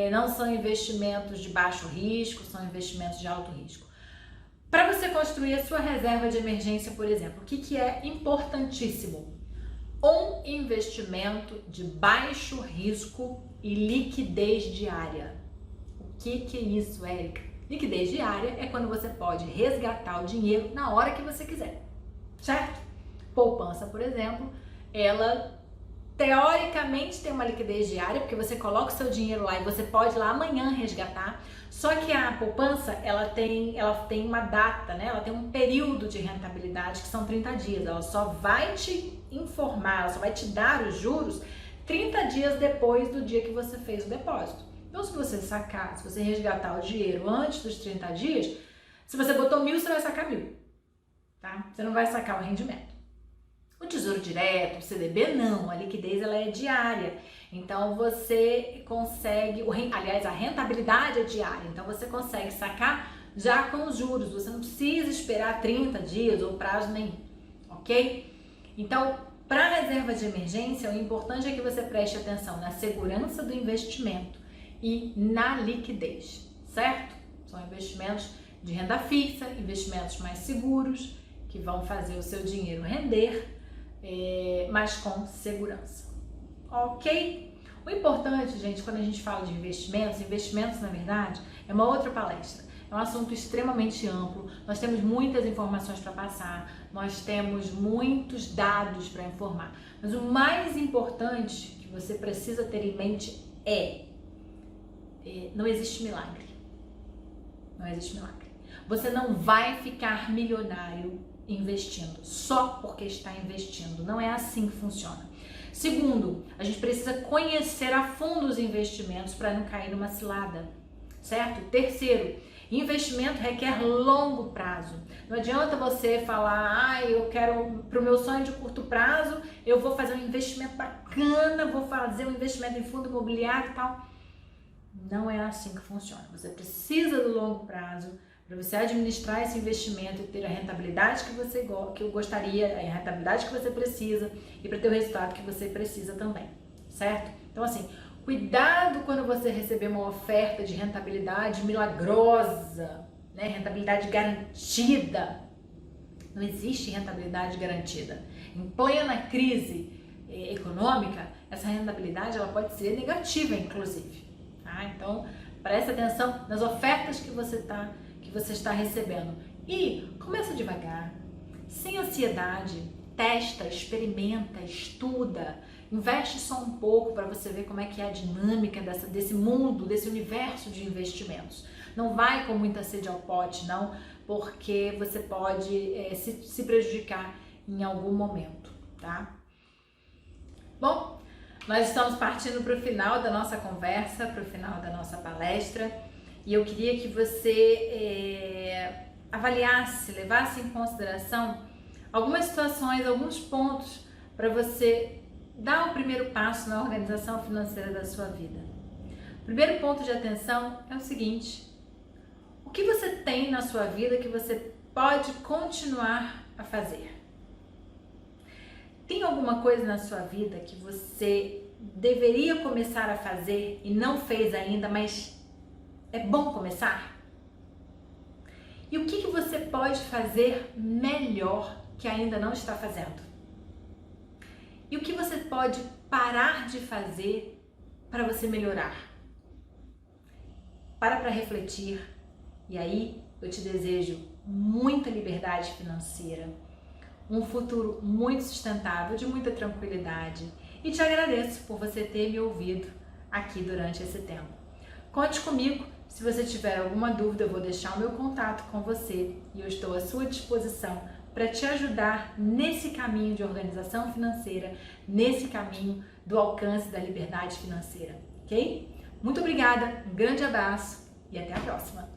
não são investimentos de baixo risco, são investimentos de alto risco. Para você construir a sua reserva de emergência, por exemplo, o que é importantíssimo? Um investimento de baixo risco e liquidez diária. O que é isso, Érica? Liquidez diária é quando você pode resgatar o dinheiro na hora que você quiser, certo? Poupança, por exemplo, ela teoricamente tem uma liquidez diária, porque você coloca o seu dinheiro lá e você pode lá amanhã resgatar. Só que a poupança, ela tem uma data, né? Ela tem um período de rentabilidade que são 30 dias. Ela só vai te informar, ela só vai te dar os juros 30 dias depois do dia que você fez o depósito. Então, se você sacar, se você resgatar o dinheiro antes dos 30 dias, se você botou 1.000, você vai sacar 1.000, tá? Você não vai sacar o rendimento. O Tesouro Direto, o CDB, não. A liquidez, ela é diária. Então, você consegue... Aliás, a rentabilidade é diária. Então, você consegue sacar já com os juros. Você não precisa esperar 30 dias ou prazo nenhum, ok? Então, para a reserva de emergência, o importante é que você preste atenção na segurança do investimento e na liquidez, certo? São investimentos de renda fixa, investimentos mais seguros, que vão fazer o seu dinheiro render, mas com segurança, ok? O importante, gente, quando a gente fala de investimentos na verdade é uma outra palestra, é um assunto extremamente amplo, nós temos muitas informações para passar, nós temos muitos dados para informar, mas o mais importante que você precisa ter em mente não existe milagre, não existe milagre, você não vai ficar milionário investindo, só porque está investindo. Não é assim que funciona. Segundo, a gente precisa conhecer a fundo os investimentos para não cair numa cilada, certo? Terceiro, investimento requer longo prazo. Não adianta você falar, eu quero, para o meu sonho de curto prazo, eu vou fazer um investimento bacana, vou fazer um investimento em fundo imobiliário e tal. Não é assim que funciona. Você precisa do longo prazo, para você administrar esse investimento e ter a rentabilidade que eu gostaria, a rentabilidade que você precisa e para ter o resultado que você precisa também, certo? Então assim, cuidado quando você receber uma oferta de rentabilidade milagrosa, né? Rentabilidade garantida. Não existe rentabilidade garantida. Em plena crise econômica, essa rentabilidade ela pode ser negativa, inclusive. Tá? Então, preste atenção nas ofertas que você está recebendo. E começa devagar, sem ansiedade, testa, experimenta, estuda, investe só um pouco para você ver como é que é a dinâmica desse mundo, desse universo de investimentos. Não vai com muita sede ao pote, não, porque você pode se prejudicar em algum momento, tá? Bom, nós estamos partindo para o final da nossa conversa, para o final da nossa palestra, e eu queria que você avaliasse, levasse em consideração algumas situações, alguns pontos para você dar o primeiro passo na organização financeira da sua vida. O primeiro ponto de atenção é o seguinte: o que você tem na sua vida que você pode continuar a fazer? Tem alguma coisa na sua vida que você deveria começar a fazer e não fez ainda, mas é bom começar? E o que você pode fazer melhor que ainda não está fazendo? E o que você pode parar de fazer para você melhorar? Para refletir, e aí eu te desejo muita liberdade financeira, um futuro muito sustentável, de muita tranquilidade, e te agradeço por você ter me ouvido aqui durante esse tempo. Conte comigo, se você tiver alguma dúvida eu vou deixar o meu contato com você e eu estou à sua disposição para te ajudar nesse caminho de organização financeira, nesse caminho do alcance da liberdade financeira, ok? Muito obrigada, um grande abraço e até a próxima!